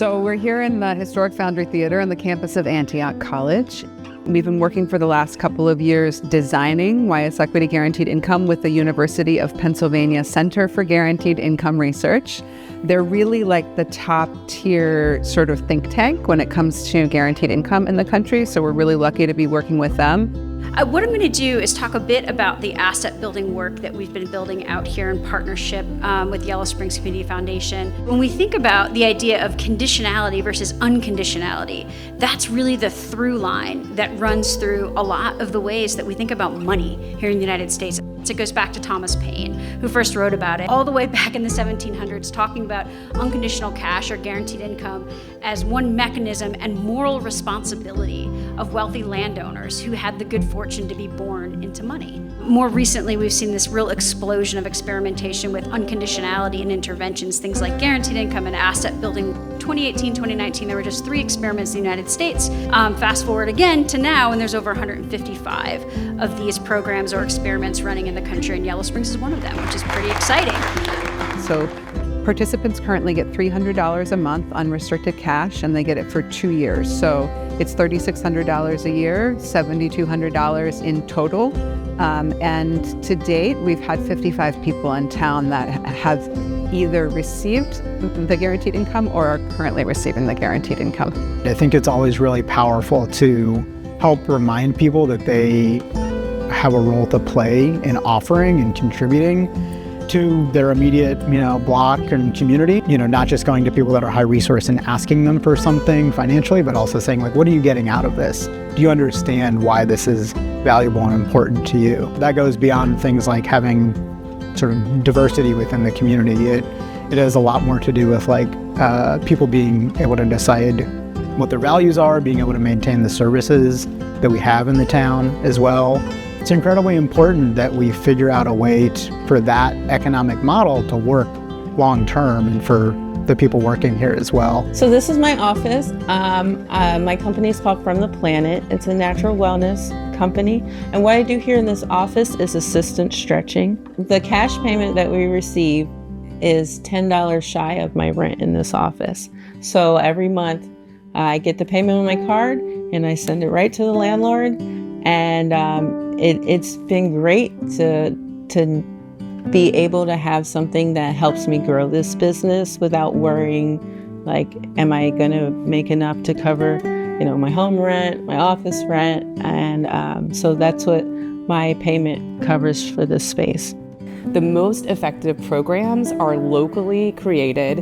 So we're here in the historic Foundry Theater on the campus of Antioch College. We've been working for the last couple of years designing YSEQUITY Guaranteed Income with the University of Pennsylvania Center for Guaranteed Income Research. They're really like the top tier sort of think tank when it comes to guaranteed income in the country. So we're really lucky to be working with them. What I'm going to do is talk a bit about the asset building work that we've been building out here in partnership with Yellow Springs Community Foundation. When we think about the idea of conditionality versus unconditionality, that's really the through line that runs through a lot of the ways that we think about money here in the United States. It goes back to Thomas Paine, who first wrote about it all the way back in the 1700s, talking about unconditional cash or guaranteed income as one mechanism and moral responsibility of wealthy landowners who had the good fortune to be born into money. More recently, we've seen this real explosion of experimentation with unconditionality and interventions, things like guaranteed income and asset building. 2018, 2019, there were just 3 experiments in the United States. Fast forward again to now, and there's over 155 of these programs or experiments running in the country, and Yellow Springs is one of them, which is pretty exciting. So participants currently get $300 a month unrestricted cash, and they get it for 2 years. So it's $3,600 a year, $7,200 in total. And to date, we've had 55 people in town that have either received the guaranteed income or are currently receiving the guaranteed income. I think it's always really powerful to help remind people that they have a role to play in offering and contributing to their immediate, block and community. Not just going to people that are high resource and asking them for something financially, but also saying, what are you getting out of this? Do you understand why this is valuable and important to you? That goes beyond things like having sort of diversity within the community. It has a lot more to do with people being able to decide what their values are, being able to maintain the services that we have in the town as well. It's incredibly important that we figure out a way for that economic model to work long term and for the people working here as well. So this is my office. My company is called From the Planet. It's a natural wellness company. And what I do here in this office is assistant stretching. The cash payment that we receive is $10 shy of my rent in this office. So every month I get the payment on my card and I send it right to the landlord. And it's been great to be able to have something that helps me grow this business without worrying, am I going to make enough to cover, my home rent, my office rent? And so that's what my payment covers for this space. The most effective programs are locally created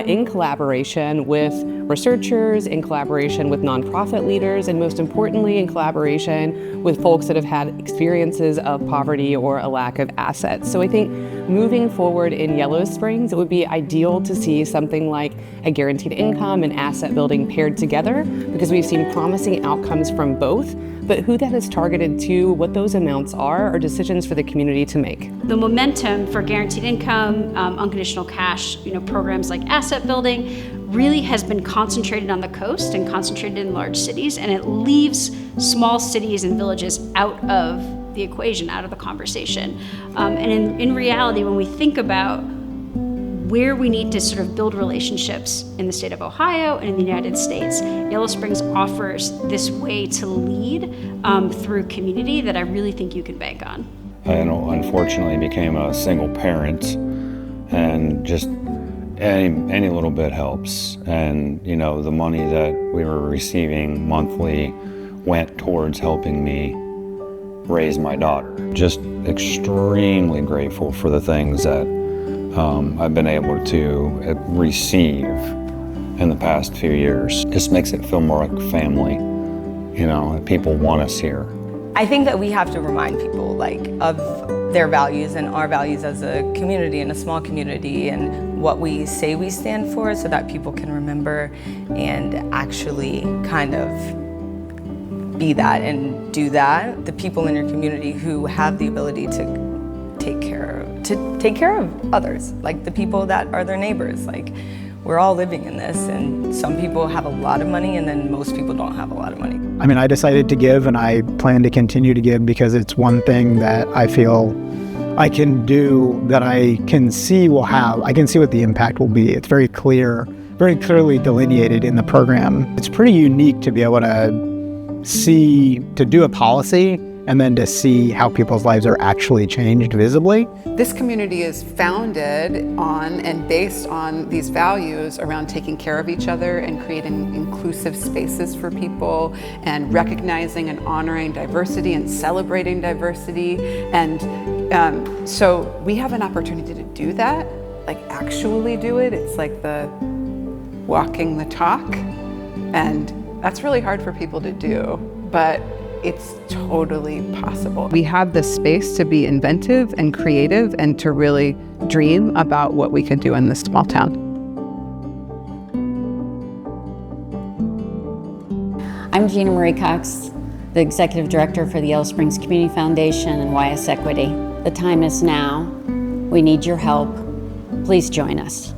in collaboration with researchers, in collaboration with nonprofit leaders, and most importantly, in collaboration with folks that have had experiences of poverty or a lack of assets. So I think moving forward in Yellow Springs, it would be ideal to see something like a guaranteed income and asset building paired together, because we've seen promising outcomes from both. But who that is targeted to, what those amounts are decisions for the community to make. The momentum for guaranteed income, unconditional cash, programs like asset building really has been concentrated on the coast and concentrated in large cities, and it leaves small cities and villages out of the equation, out of the conversation. And in reality, when we think about where we need to sort of build relationships in the state of Ohio and in the United States, Yellow Springs offers this way to lead through community that I really think you can bank on. I unfortunately became a single parent, and just any little bit helps. And the money that we were receiving monthly went towards helping me raise my daughter. Just extremely grateful for the things that I've been able to receive in the past few years. Just makes it feel more like family, people want us here. I think that we have to remind people of their values and our values as a community and a small community, and what we say we stand for, so that people can remember and actually kind of be that and do that. The people in your community who have the ability to take care of others, like the people that are their neighbors. We're all living in this, and some people have a lot of money and then most people don't have a lot of money. I decided to give, and I plan to continue to give, because it's one thing that I feel I can do that I can see what the impact will be. It's very clear very clearly delineated in the program. It's pretty unique to be able to do a policy and then to see how people's lives are actually changed visibly. This community is founded on and based on these values around taking care of each other and creating inclusive spaces for people and recognizing and honoring diversity and celebrating diversity. And so we have an opportunity to do that, like actually do it. It's like the walking the talk. And that's really hard for people to do, but it's totally possible. We have the space to be inventive and creative and to really dream about what we can do in this small town. I'm Gina Marie Cox, the Executive Director for the Yellow Springs Community Foundation and YSEQUITY. The time is now. We need your help. Please join us.